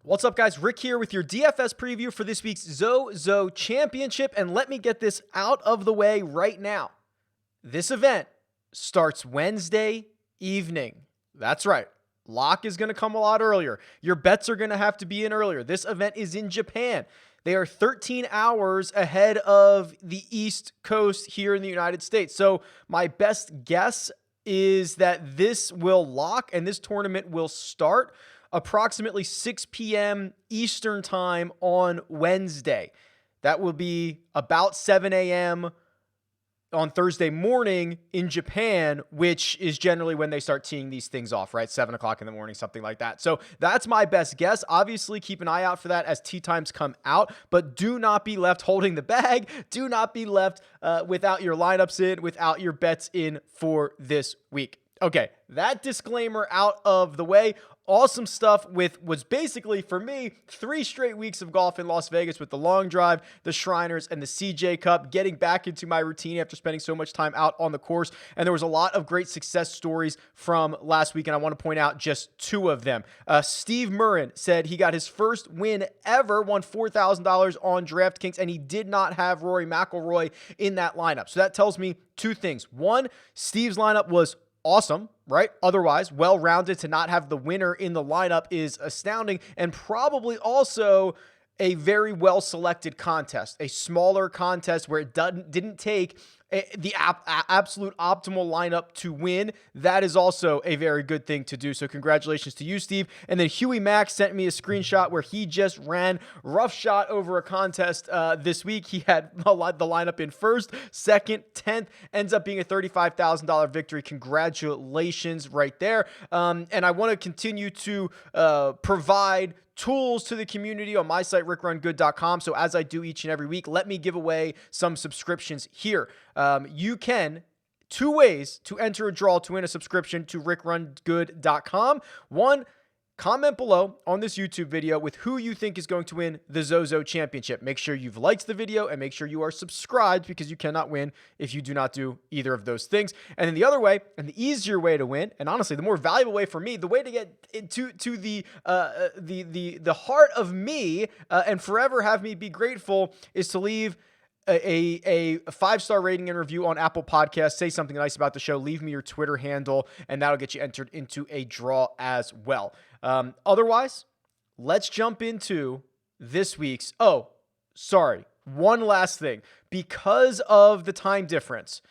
What's up, guys? Rick here with your DFS preview for this week's Zozo Championship, and let me get this out of the way right now. This event starts Wednesday evening. That's right. Lock is going to come a lot earlier. Your bets are going to have to be in earlier. This event is in Japan. They are 13 hours ahead of the East Coast here in the United States. So my best guess is that this will lock and this tournament will start approximately 6 p.m. Eastern time on Wednesday. That will be about 7 a.m. on Thursday morning in Japan, which is generally when they start teeing these things off, right? 7 o'clock in the morning, something like that. So that's my best guess. Obviously, keep an eye out for that as tee times come out, but do not be left holding the bag. Do not be left without your lineups in, without your bets in for this week. Okay, that disclaimer out of the way. Awesome stuff with was basically, for me, 3 straight weeks of golf in Las Vegas with the long drive, the Shriners, and the CJ Cup, getting back into my routine after spending so much time out on the course. And there was a lot of great success stories from last week, and I want to point out just 2 of them. Steve Murrin said he got his first win ever, won $4,000 on DraftKings, and he did not have Rory McIlroy in that lineup. So that tells me 2 things. 1, Steve's lineup was awesome, right? Otherwise, well-rounded. To not have the winner in the lineup is astounding, and probably also a very well-selected contest, a smaller contest where it didn't take the absolute optimal lineup to win. That is also a very good thing to do. So congratulations to you, Steve. And then Huey Mack sent me a screenshot where he just ran rough shot over a contest this week. He had the lineup in first, second, 10th, ends up being a $35,000 victory. Congratulations right there. And I want to continue to provide tools to the community on my site, RickRunGood.com. So as I do each and every week, let me give away some subscriptions here. You can 2 ways to enter a draw to win a subscription to RickRunGood.com. 1, comment below on this YouTube video with who you think is going to win the Zozo Championship. Make sure you've liked the video and make sure you are subscribed, because you cannot win if you do not do either of those things. And then the other way, and the easier way to win, and honestly the more valuable way for me, the way to get into the heart of me and forever have me be grateful, is to leave a 5-star rating and review on Apple Podcasts. Say something nice about the show. Leave me your Twitter handle, and that'll get you entered into a draw as well. Otherwise, let's jump into this week's. Oh, sorry. One last thing. Because of the time difference,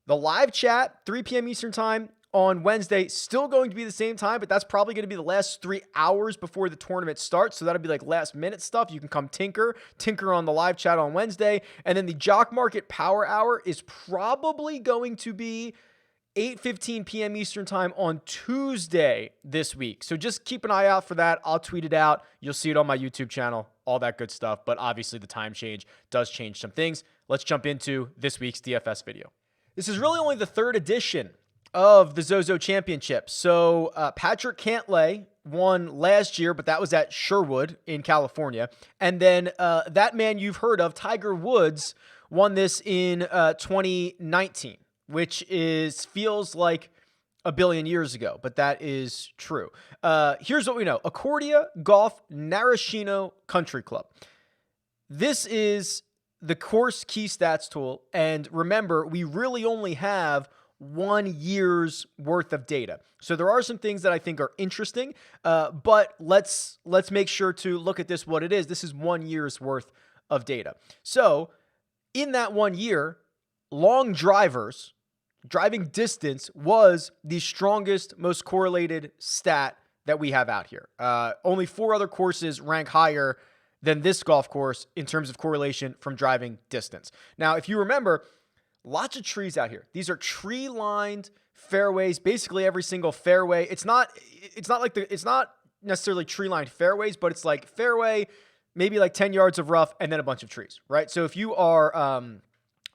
the live chat, 3 p.m. Eastern time on Wednesday, still going to be the same time, but that's probably going to be the last 3 hours before the tournament starts. So that'll be like last minute stuff. You can come tinker on the live chat on Wednesday. And then the Jock Market Power Hour is probably going to be 8:15 p.m. Eastern time on Tuesday this week. So just keep an eye out for that. I'll tweet it out. You'll see it on my YouTube channel, all that good stuff. But obviously the time change does change some things. Let's jump into this week's DFS video. This is really only the 3rd edition of the Zozo Championship. So Patrick Cantlay won last year, but that was at Sherwood in California. And then that man you've heard of, Tiger Woods, won this in 2019, which feels like a billion years ago, but that is true. Here's what we know. Accordia Golf Narashino Country Club. This is the course key stats tool. And remember, we really only have 1 year's worth of data. So there are some things that I think are interesting, but let's make sure to look at this what it is. This is 1 year's worth of data. So in that 1 year, long drivers, driving distance was the strongest, most correlated stat that we have out here. Only 4 other courses rank higher than this golf course in terms of correlation from driving distance. Now, if you remember, lots of trees out here. These are tree-lined fairways, basically every single fairway. It's not necessarily tree-lined fairways, but it's like fairway, maybe like 10 yards of rough, and then a bunch of trees, right? So if you are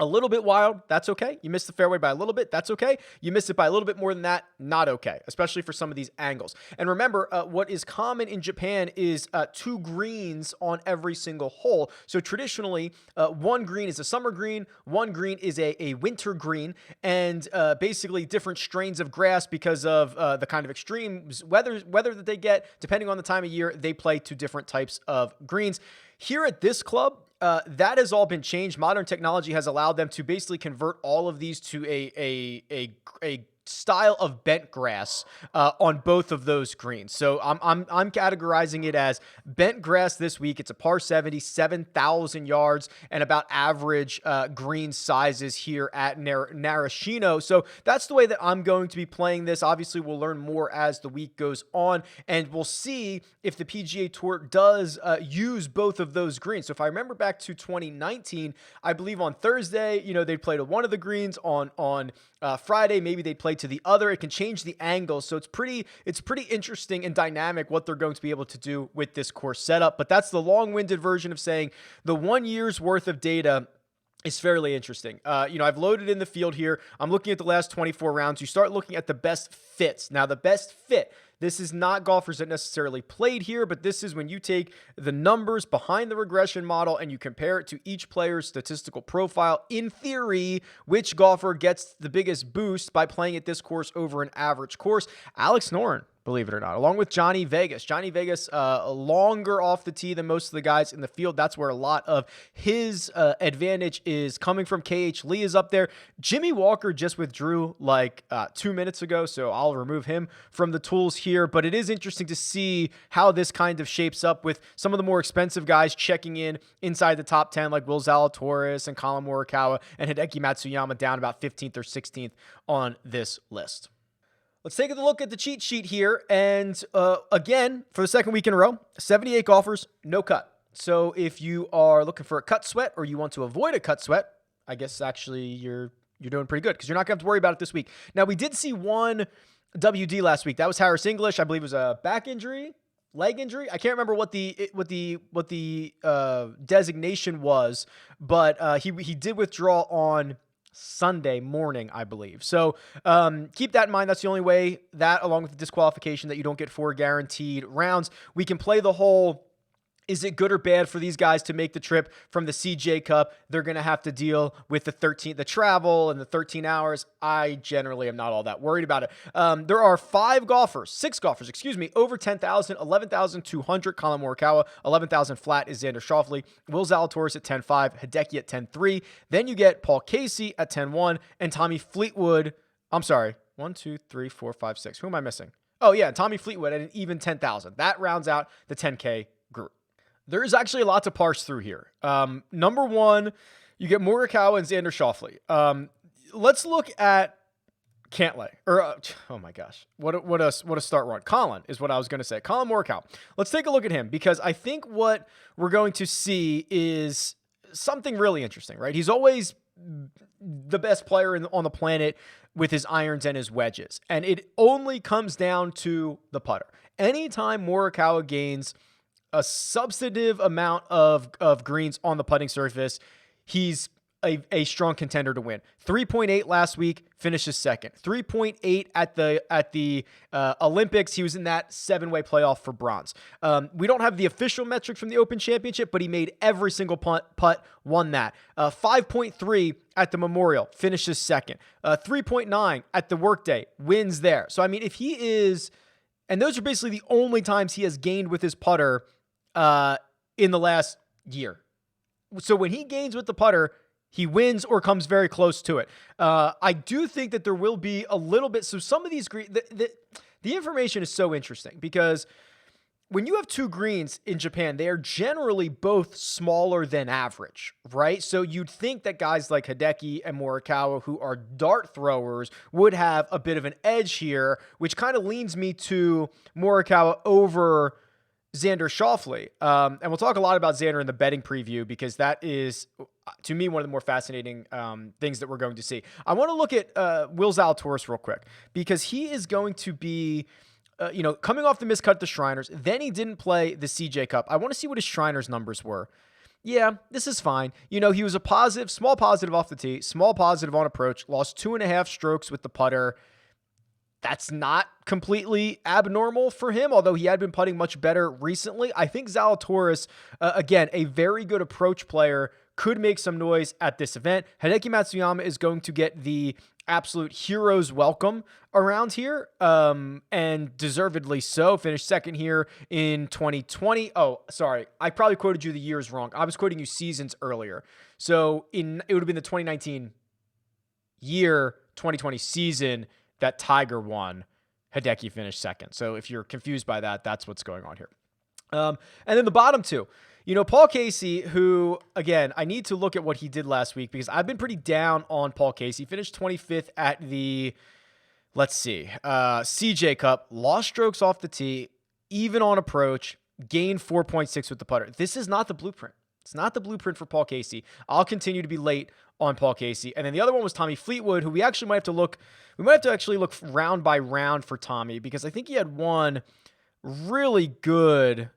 A little bit wild, that's okay. You missed the fairway by a little bit, that's okay. You missed it by a little bit more than that, not okay, especially for some of these angles. And remember, what is common in Japan is 2 greens on every single hole. So traditionally, 1 green is a summer green, 1 green is a winter green, and basically different strains of grass because of the kind of extreme weather that they get. Depending on the time of year, they play 2 different types of greens. Here at this club, that has all been changed. Modern technology has allowed them to basically convert all of these to a style of bent grass on both of those greens. So I'm categorizing it as bent grass this week. It's a par 70, 7,000 yards, and about average green sizes here at Narashino. So that's the way that I'm going to be playing this. Obviously, we'll learn more as the week goes on, and we'll see if the PGA Tour does use both of those greens. So if I remember back to 2019, I believe on Thursday, they played to one of the greens. On Friday, maybe they played to the other. It can change the angle, so it's pretty interesting and dynamic what they're going to be able to do with this course setup. But that's the long-winded version of saying the 1 year's worth of data is fairly interesting. I've loaded in the field here. I'm looking at the last 24 rounds. You start looking at the best fits. Now, the best fit, this is not golfers that necessarily played here, but this is when you take the numbers behind the regression model and you compare it to each player's statistical profile. In theory, which golfer gets the biggest boost by playing at this course over an average course? Alex Noren, believe it or not, along with Johnny Vegas. Johnny Vegas, longer off the tee than most of the guys in the field. That's where a lot of his advantage is coming from. KH Lee is up there. Jimmy Walker just withdrew like 2 minutes ago, so I'll remove him from the tools here. But it is interesting to see how this kind of shapes up with some of the more expensive guys checking in inside the top 10, like Will Zalatoris and Colin Morikawa and Hideki Matsuyama down about 15th or 16th on this list. Let's take a look at the cheat sheet here. And again, for the second week in a row, 78 golfers, no cut. So if you are looking for a cut sweat or you want to avoid a cut sweat, I guess actually you're doing pretty good because you're not going to have to worry about it this week. Now, we did see one WD last week. That was Harris English. I believe it was a back injury, leg injury. I can't remember what the designation was, but he did withdraw on Sunday morning, I believe. So keep that in mind. That's the only way, that along with the disqualification, that you don't get 4 guaranteed rounds. We can play the whole, is it good or bad for these guys to make the trip from the CJ Cup? They're going to have to deal with the travel and the 13 hours. I generally am not all that worried about it. There are 6 golfers, over 10,000, 11,200. Colin Morikawa, 11,000 flat is Xander Schauffele. Will Zalatoris at 10.5, Hideki at 10.3. Then you get Paul Casey at 10.1 and Tommy Fleetwood. I'm sorry, 1, 2, 3, 4, 5, 6. Who am I missing? Oh yeah, Tommy Fleetwood at an even 10,000. That rounds out the 10K group. There is actually a lot to parse through here. Number one, you get Morikawa and Xander Schauffele. Let's look at Cantlay. Oh my gosh, what a start run. Colin is what I was going to say. Colin Morikawa. Let's take a look at him because I think what we're going to see is something really interesting, right? He's always the best player on the planet with his irons and his wedges, and it only comes down to the putter. Anytime Morikawa gains a substantive amount of greens on the putting surface, he's a strong contender to win. 3.8 last week, finishes second. 3.8 at the Olympics. He was in that 7-way playoff for bronze. We don't have the official metric from the Open Championship, but he made every single putt, won that. 5.3 at the Memorial, finishes second. 3.9 at the Workday, wins there. So, I mean, if he is, and those are basically the only times he has gained with his putter in the last year. So when he gains with the putter, he wins or comes very close to it. I do think that there will be a little bit. So some of these the information is so interesting because when you have 2 greens in Japan, they are generally both smaller than average, right? So you'd think that guys like Hideki and Morikawa, who are dart throwers, would have a bit of an edge here, which kind of leans me to Morikawa over Xander Schauffele. And we'll talk a lot about Xander in the betting preview because that is, to me, one of the more fascinating things that we're going to see. I want to look at Will Zalatoris real quick because he is going to be, coming off the miscut at the Shriners. Then he didn't play the CJ Cup. I want to see what his Shriners numbers were Yeah, this is fine. You know, he was a positive, small positive off the tee, small positive on approach, lost 2.5 strokes with the putter. That's not completely abnormal for him, although he had been putting much better recently. I think Zalatoris, again, a very good approach player, could make some noise at this event. Hideki Matsuyama is going to get the absolute hero's welcome around here, and deservedly so. Finished second here in 2020. Oh, sorry. I probably quoted you the years wrong. I was quoting you seasons earlier. So it would have been the 2019 year, 2020 season that Tiger won. Hideki finished second. So if you're confused by that, that's what's going on here. And then the bottom two, you know, Paul Casey, who, again, I need to look at what he did last week because I've been pretty down on Paul Casey. Finished 25th at the, CJ Cup, lost strokes off the tee, even on approach, gained 4.6 with the putter. This is not the blueprint. It's not the blueprint for Paul Casey. I'll continue to be late on Paul Casey. And then the other one was Tommy Fleetwood, who we might have to actually look round by round for Tommy, because I think he had one really good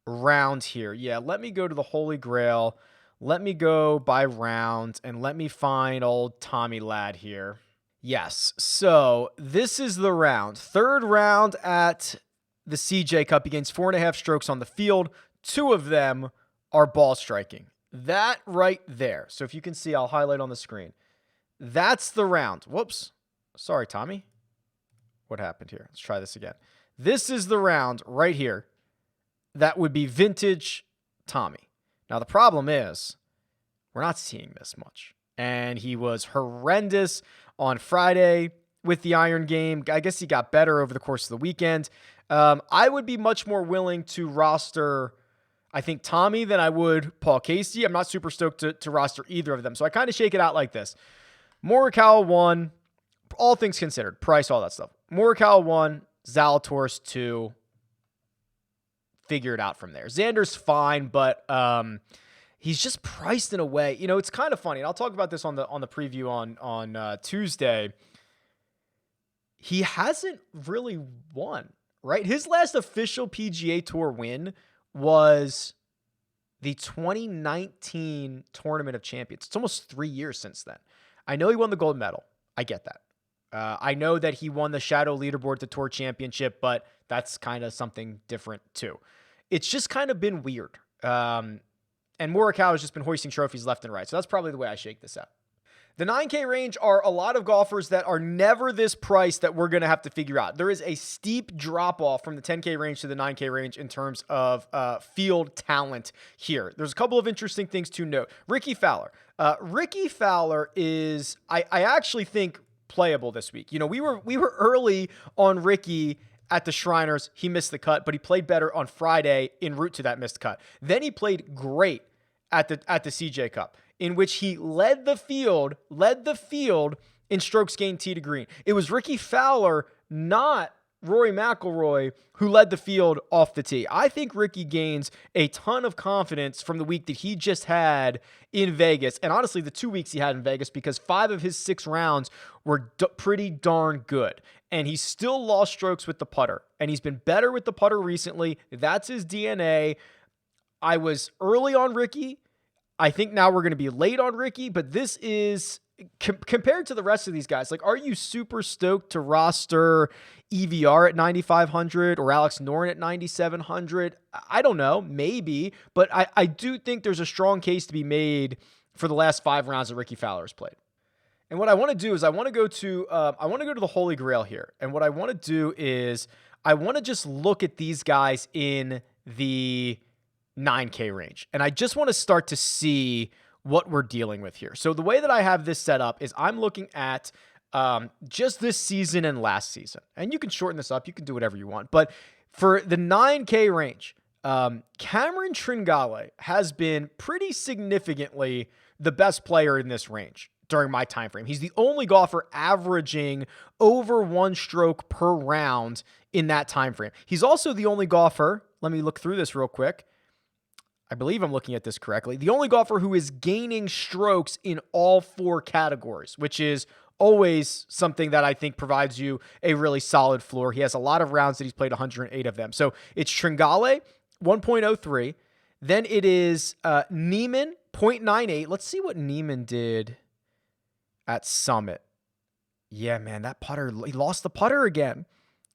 round here. Yeah, let me go to the Holy Grail. Let me go by round and let me find old Tommy lad here. Yes, so this is the round. Third round at the CJ Cup. He gains 4.5 strokes on the field. 2 of them are ball striking. That right there. So if you can see, I'll highlight on the screen. That's the round. Whoops. Sorry, Tommy. What happened here? Let's try this again. This is the round right here. That would be vintage Tommy. Now, the problem is we're not seeing this much. And he was horrendous on Friday with the iron game. I guess he got better over the course of the weekend. I would be much more willing to roster, I think, Tommy than I would Paul Casey. I'm not super stoked to roster either of them. So I kind of shake it out like this. Morikawa 1, all things considered, price, all that stuff. Morikawa 1, Zalatoris 2. Figure it out from there. Xander's fine, but he's just priced in a way. You know, it's kind of funny, and I'll talk about this on the preview on Tuesday. He hasn't really won, right? His last official PGA Tour win was the 2019 Tournament of Champions. It's almost 3 years since then. I know he won the gold medal. I get that. I know that he won the Shadow Leaderboard at the Tour Championship, but that's kind of something different too. It's just kind of been weird. And Morikawa has just been hoisting trophies left and right. So that's probably the way I shake this out. The 9K range are a lot of golfers that are never this price that we're going to have to figure out. There is a steep drop off from the 10K range to the 9K range in terms of field talent here. There's a couple of interesting things to note. Ricky Fowler. Ricky Fowler is, I actually think, playable this week. You know, we were early on Ricky at the Shriners. He missed the cut, but he played better on Friday en route to that missed cut. Then he played great at the CJ Cup, in which he led the field in strokes gained tee to green. It was Ricky Fowler, not Rory McIlroy, who led the field off the tee. I think Ricky gains a ton of confidence from the week that he just had in Vegas. And honestly, the 2 weeks he had in Vegas, because 5 of his 6 rounds were pretty darn good. And he still lost strokes with the putter. And he's been better with the putter recently. That's his DNA. I was early on Ricky. I think now we're going to be late on Ricky, but this is compared to the rest of these guys. Like, are you super stoked to roster EVR at 9,500 or Alex Noren at 9,700? I don't know, maybe, but I do think there's a strong case to be made for the last 5 rounds that Ricky Fowler has played. And what I want to do is I want to go to the Holy Grail here. And what I want to do is I want to just look at these guys in the 9K range. And I just want to start to see what we're dealing with here. So the way that I have this set up is I'm looking at just this season and last season. And you can shorten this up. You can do whatever you want. But for the 9K range, Cameron Tringale has been pretty significantly the best player in this range during my time frame. He's the only golfer averaging over 1 stroke per round in that time frame. He's also the only golfer, let me look through this real quick. I believe I'm looking at this correctly. The only golfer who is gaining strokes in all 4 categories, which is always something that I think provides you a really solid floor. He has a lot of rounds that he's played 108 of them. So it's Tringale, 1.03. Then it is Neiman, 0.98. Let's see what Neiman did at Summit. Yeah, man, that putter, he lost the putter again.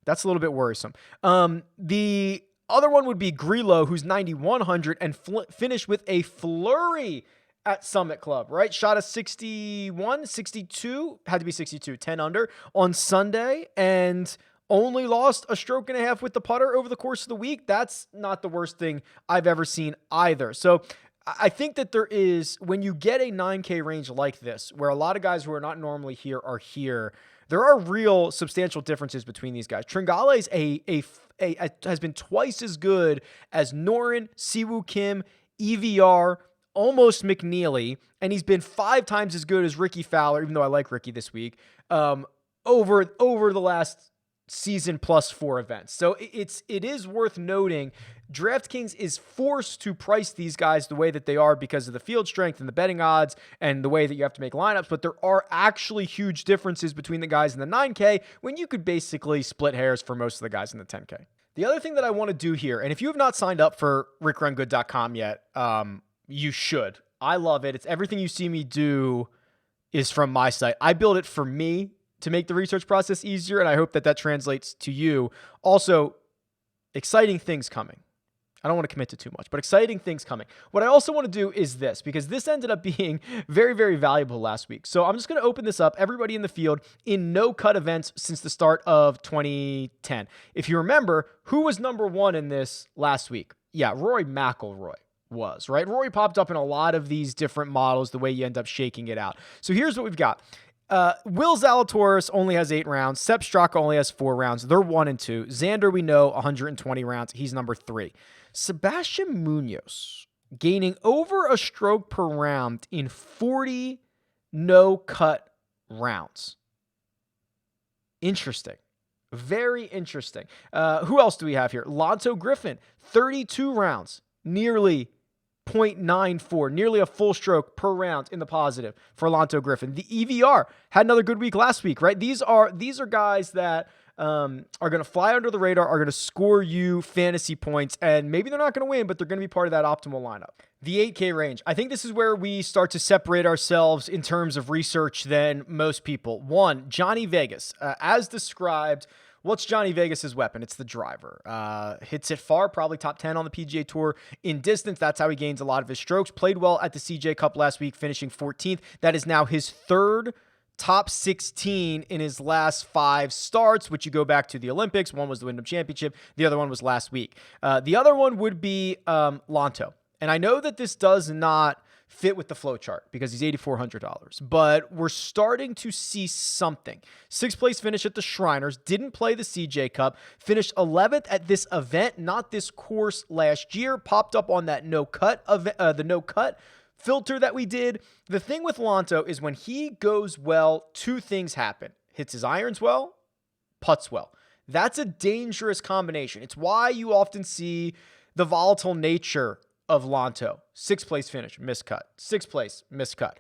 That's a little bit worrisome. The other one would be Grillo, who's 9,100 and finished with a flurry at Summit Club, right? Shot a 61, 62, had to be 62, 10 under on Sunday, and only lost a stroke and a half with the putter over the course of the week. That's not the worst thing I've ever seen either. So I think that there is, when you get a 9K range like this, where a lot of guys who are not normally here are here, there are real substantial differences between these guys. Tringale has been twice as good as Noren, Siwoo Kim, EVR, almost McNeely, and he's been 5 times as good as Ricky Fowler, even though I like Ricky this week, over the last season plus 4 events. So it is worth noting DraftKings is forced to price these guys the way that they are because of the field strength and the betting odds and the way that you have to make lineups, but there are actually huge differences between the guys in the 9K when you could basically split hairs for most of the guys in the 10K. The other thing that I want to do here, and if you have not signed up for RickRunGood.com yet, you should. I love it. It's everything you see me do is from my site. I build it for me to make the research process easier, and I hope that translates to you. Also, exciting things coming. I don't want to commit to too much, but exciting things coming. What I also want to do is this, because this ended up being very, very valuable last week. So I'm just going to open this up, everybody in the field, in no-cut events since the start of 2010. If you remember, who was number 1 in this last week? Yeah, Rory McIlroy was, right? Rory popped up in a lot of these different models, the way you end up shaking it out. So here's what we've got. Will Zalatoris only has 8 rounds. Sepp Straka only has 4 rounds. They're 1 and 2. Xander, we know, 120 rounds. He's number 3. Sebastian Munoz gaining over a stroke per round in 40 no-cut rounds. Interesting. Very interesting. Who else do we have here? Lanto Griffin, 32 rounds, nearly 0.94, nearly a full stroke per round in the positive for Lanto Griffin. The EVR had another good week last week, right? These are guys that are going to fly under the radar, are going to score you fantasy points, and maybe they're not going to win, but they're going to be part of that optimal lineup. The 8K range. I think this is where we start to separate ourselves in terms of research than most people. 1, Johnny Vegas. As described, what's Johnny Vegas's weapon? It's the driver. Hits it far, probably top 10 on the PGA Tour in distance. That's how he gains a lot of his strokes. Played well at the CJ Cup last week, finishing 14th. That is now his 3rd top 16 in his last 5 starts, which you go back to the Olympics. One was the Wyndham Championship. The other one was last week. The other one would be Lanto. And I know that this does not fit with the flow chart because he's $8,400, but we're starting to see something. 6th place finish at the Shriners, didn't play the CJ Cup, finished 11th at this event, not this course last year, popped up on that no-cut the no-cut filter that we did. The thing with Lanto is when he goes well, 2 things happen. Hits his irons well, putts well. That's a dangerous combination. It's why you often see the volatile nature of Lanto. 6th place finish, miscut. 6th place, miscut.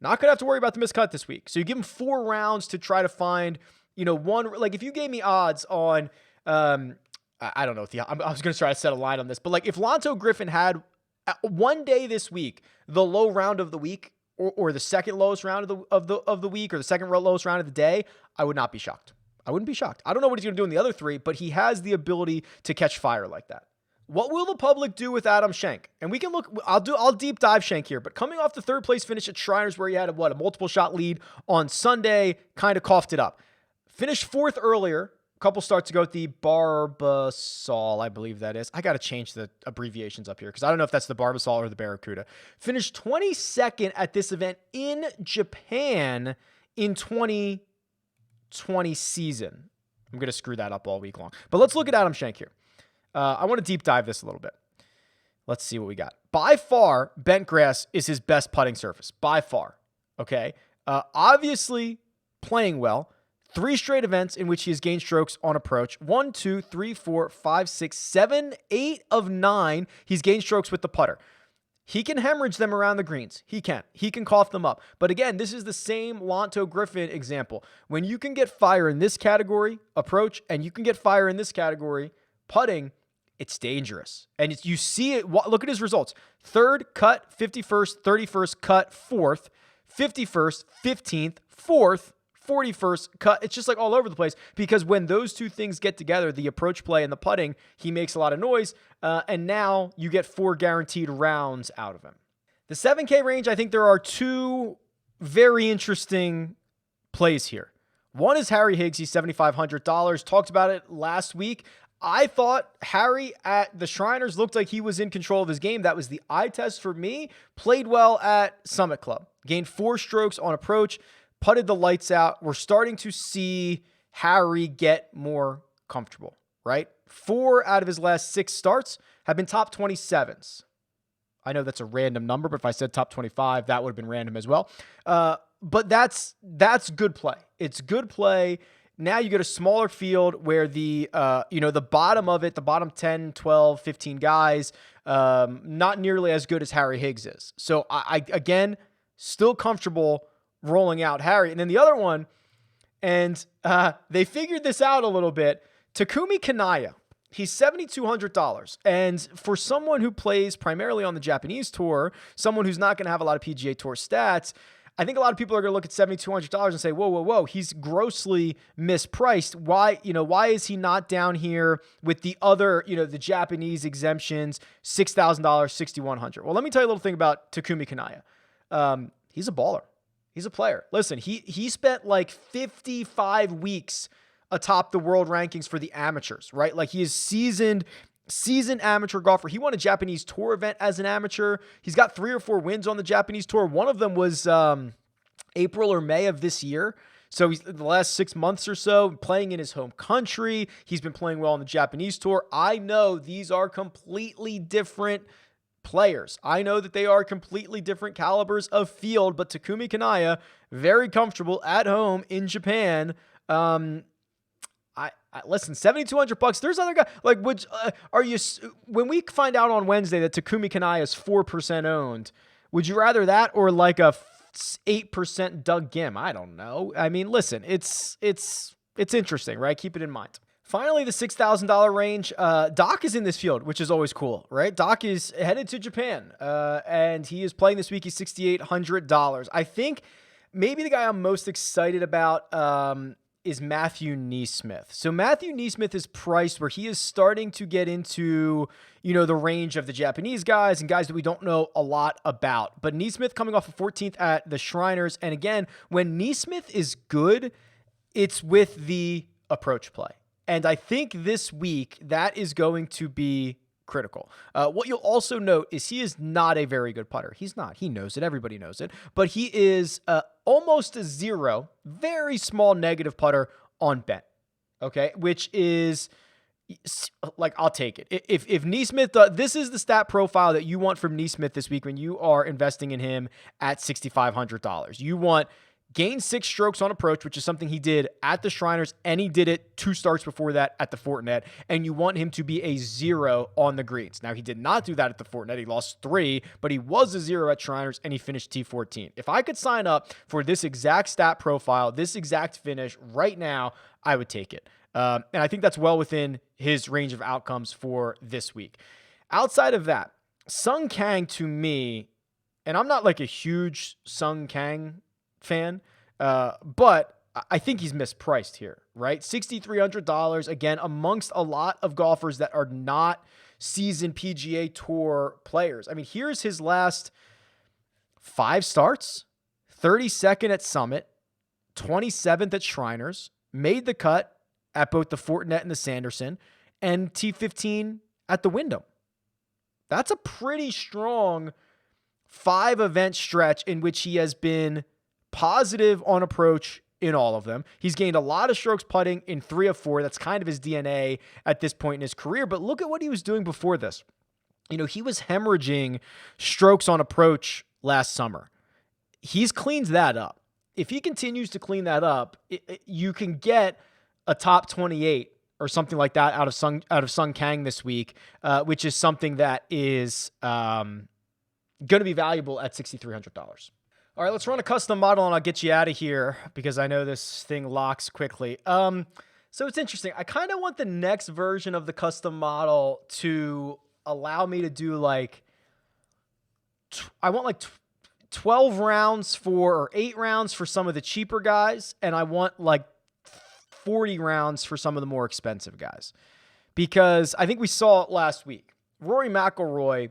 Not going to have to worry about the miscut this week. So you give him 4 rounds to try to find, one. Like if you gave me odds on, I don't know. I was going to try to set a line on this, but like if Lanto Griffin had one day this week, the low round of the week, or the second lowest round of the week, or the second lowest round of the day, I would not be shocked. I wouldn't be shocked. I don't know what he's going to do in the other 3, but he has the ability to catch fire like that. What will the public do with Adam Schenk? And we can look, I'll deep dive Schenk here, but coming off the 3rd place finish at Shriners where he had a multiple shot lead on Sunday, kind of coughed it up. Finished 4th earlier, a couple starts ago at the Barbasol, I believe that is. I got to change the abbreviations up here because I don't know if that's the Barbasol or the Barracuda. Finished 22nd at this event in Japan in 2020 season. I'm going to screw that up all week long. But let's look at Adam Schenk here. I want to deep dive this a little bit. Let's see what we got. By far, bent grass is his best putting surface. By far. Okay. Obviously, playing well. 3 straight events in which he has gained strokes on approach. 1, 2, 3, 4, 5, 6, 7, 8 of 9. He's gained strokes with the putter. He can hemorrhage them around the greens. He can. He can cough them up. But again, this is the same Lanto Griffin example. When you can get fire in this category, approach, and you can get fire in this category, putting, it's dangerous. And you see it. Look at his results. 3rd, cut, 51st, 31st, cut, 4th, 51st, 15th, 4th, 41st, cut. It's just like all over the place because when those two things get together, the approach play and the putting, he makes a lot of noise. And now you get 4 guaranteed rounds out of him. The 7K range, I think there are 2 very interesting plays here. One is Harry Higgs. He's $7,500. Talked about it last week. I thought Harry at the Shriners looked like he was in control of his game. That was the eye test for me. Played well at Summit Club. Gained 4 strokes on approach. Putted the lights out. We're starting to see Harry get more comfortable, right? 4 out of his last 6 starts have been top 27s. I know that's a random number, but if I said top 25, that would have been random as well. But that's good play. It's good play. Now you get a smaller field where the bottom of it, the bottom 10, 12, 15 guys, not nearly as good as Harry Higgs is. So I again, still comfortable rolling out Harry. And then the other one, and they figured this out a little bit, Takumi Kanaya. He's $7,200. And for someone who plays primarily on the Japanese tour, someone who's not going to have a lot of PGA Tour stats, I think a lot of people are going to look at $7,200 and say, whoa, he's grossly mispriced. Why is he not down here with the other, the Japanese exemptions, $6,000, $6,100? Well, let me tell you a little thing about Takumi Kanaya. He's a baller. He's a player. Listen, he spent like 55 weeks atop the world rankings for the amateurs, right? Like he is seasoned amateur golfer. He won a Japanese tour event as an amateur. He's got 3 or 4 wins on the Japanese tour. One of them was April or May of this year. So he's the last 6 months or so playing in his home country. He's been playing well on the Japanese tour. I know these are completely different players. I know that they are completely different calibers of field, but Takumi Kanaya, very comfortable at home in Japan. Listen, $7,200. There's other guys like, when we find out on Wednesday that Takumi Kanaya is 4% owned, would you rather that or like a 8% Doug Gim? I don't know. I mean, listen, it's interesting, right? Keep it in mind. Finally, the $6,000 range. Doc is in this field, which is always cool, right? Doc is headed to Japan, and he is playing this week. He's $6,800. I think maybe the guy I'm most excited about is Matthew Neesmith. So Matthew Neesmith is priced where he is starting to get into, the range of the Japanese guys and guys that we don't know a lot about. But Neesmith coming off of 14th at the Shriners. And again, when Neesmith is good, it's with the approach play. And I think this week that is going to be critical. What you'll also note is he is not a very good putter. He's not. He knows it. Everybody knows it. But he is almost a 0, very small negative putter on bet. Okay, which is like, I'll take it. If Neesmith, this is the stat profile that you want from Neesmith this week when you are investing in him at $6,500. You want gained 6 strokes on approach, which is something he did at the Shriners, and he did it 2 starts before that at the Fortinet, and you want him to be a 0 on the greens. Now, he did not do that at the Fortinet. He lost 3, but he was a 0 at Shriners, and he finished T14. If I could sign up for this exact stat profile, this exact finish right now, I would take it. And I think that's well within his range of outcomes for this week. Outside of that, Sung Kang to me, and I'm not like a huge Sung Kang fan, but I think he's mispriced here, right? $6,300, again, amongst a lot of golfers that are not seasoned PGA Tour players. I mean, here's his last 5 starts: 32nd at Summit, 27th at Shriners, made the cut at both the Fortinet and the Sanderson, and T15 at the Wyndham. That's a pretty strong 5-event stretch in which he has been positive on approach in all of them. He's gained a lot of strokes putting in 3 of 4. That's kind of his DNA at this point in his career. But look at what he was doing before this. He was hemorrhaging strokes on approach last summer. He's cleaned that up. If he continues to clean that up, you can get a top 28 or something like that out of Sung Kang this week, which is something that is going to be valuable at $6,300. All right, let's run a custom model and I'll get you out of here because I know this thing locks quickly. So it's interesting. I kind of want the next version of the custom model to allow me to do like, I want like 12 rounds or 8 rounds for some of the cheaper guys. And I want like 40 rounds for some of the more expensive guys. Because I think we saw it last week. Rory McIlroy,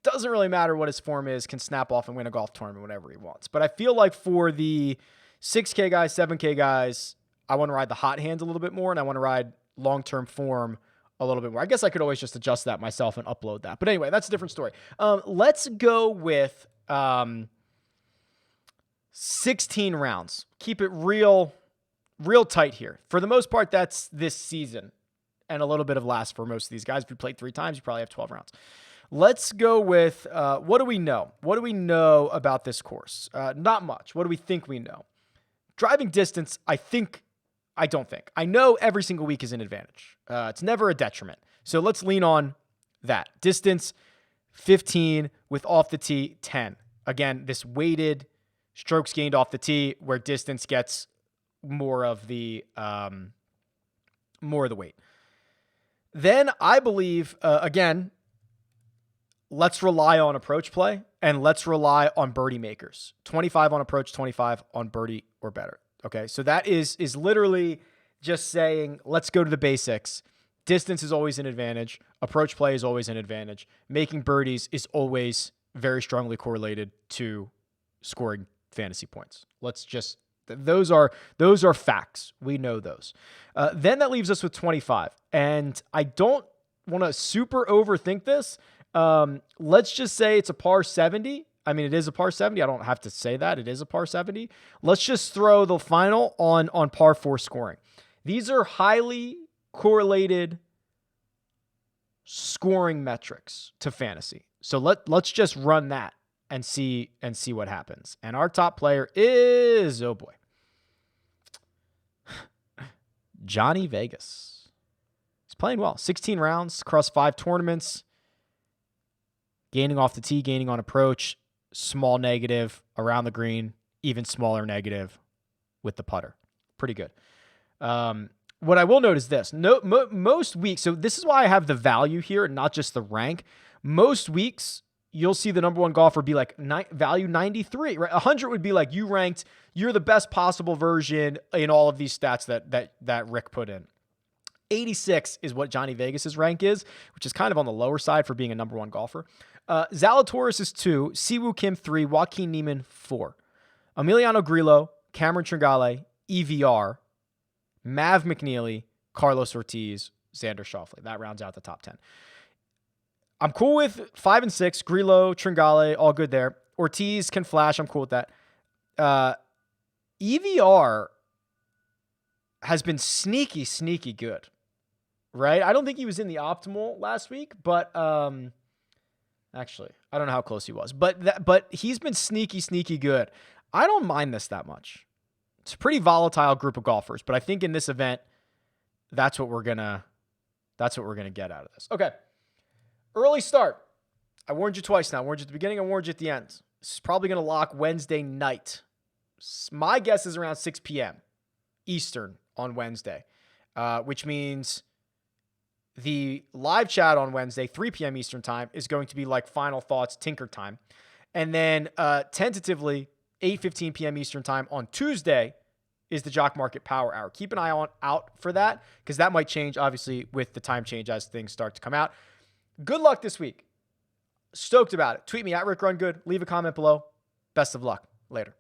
doesn't really matter what his form is, can snap off and win a golf tournament whenever he wants. But I feel like for the 6K guys, 7K guys, I want to ride the hot hand a little bit more, and I want to ride long-term form a little bit more. I guess I could always just adjust that myself and upload that. But anyway, that's a different story. Let's go with 16 rounds. Keep it real tight here. For the most part, that's this season and a little bit of last for most of these guys. If you played 3 times, you probably have 12 rounds. Let's go with what do we know? What do we know about this course? Not much. What do we think we know? Driving distance, I don't think. I know every single week is an advantage. It's never a detriment. So let's lean on that. Distance, 15 with off the tee, 10. Again, this weighted strokes gained off the tee where distance gets more of the weight. Then I believe, again, let's rely on approach play and let's rely on birdie makers. 25 on approach, 25 on birdie or better. Okay, so that is literally just saying, let's go to the basics. Distance is always an advantage. Approach play is always an advantage. Making birdies is always very strongly correlated to scoring fantasy points. Those are facts. We know those. Then that leaves us with 25. And I don't want to super overthink this. Let's just say it's a par 70. I mean, it is a par 70. I don't have to say that. It is a par 70. Let's just throw the final on par 4 scoring. These are highly correlated scoring metrics to fantasy. So let's just run that and see what happens. And our top player is, oh boy, Johnny Vegas. He's playing well. 16 rounds across 5 tournaments. Gaining off the tee, gaining on approach, small negative around the green, even smaller negative with the putter. Pretty good. What I will note is this. Most weeks, so this is why I have the value here and not just the rank. Most weeks, you'll see the number one golfer be like value 93. Right? 100 would be like you're the best possible version in all of these stats that Rick put in. 86 is what Johnny Vegas's rank is, which is kind of on the lower side for being a number one golfer. Zalatoris is 2, Siwoo Kim 3, Joaquin Niemann 4, Emiliano Grillo, Cameron Tringale, EVR, Mav McNeely, Carlos Ortiz, Xander Schauffele. That rounds out the top 10. I'm cool with 5 and 6, Grillo, Tringale, all good there. Ortiz can flash. I'm cool with that. EVR has been sneaky good, right? I don't think he was in the optimal last week, but actually, I don't know how close he was, but he's been sneaky good. I don't mind this that much. It's a pretty volatile group of golfers, but I think in this event, that's what we're gonna get out of this. Okay. Early start. I warned you twice now. I warned you at the beginning. I warned you at the end. This is probably going to lock Wednesday night. My guess is around 6 p.m. Eastern on Wednesday, which means the live chat on Wednesday, 3 p.m. Eastern time, is going to be like final thoughts, tinker time. And then tentatively, 8:15 p.m. Eastern time on Tuesday is the Jock Market Power Hour. Keep an eye out for that because that might change, obviously, with the time change as things start to come out. Good luck this week. Stoked about it. Tweet me at RickRunGood. Leave a comment below. Best of luck. Later.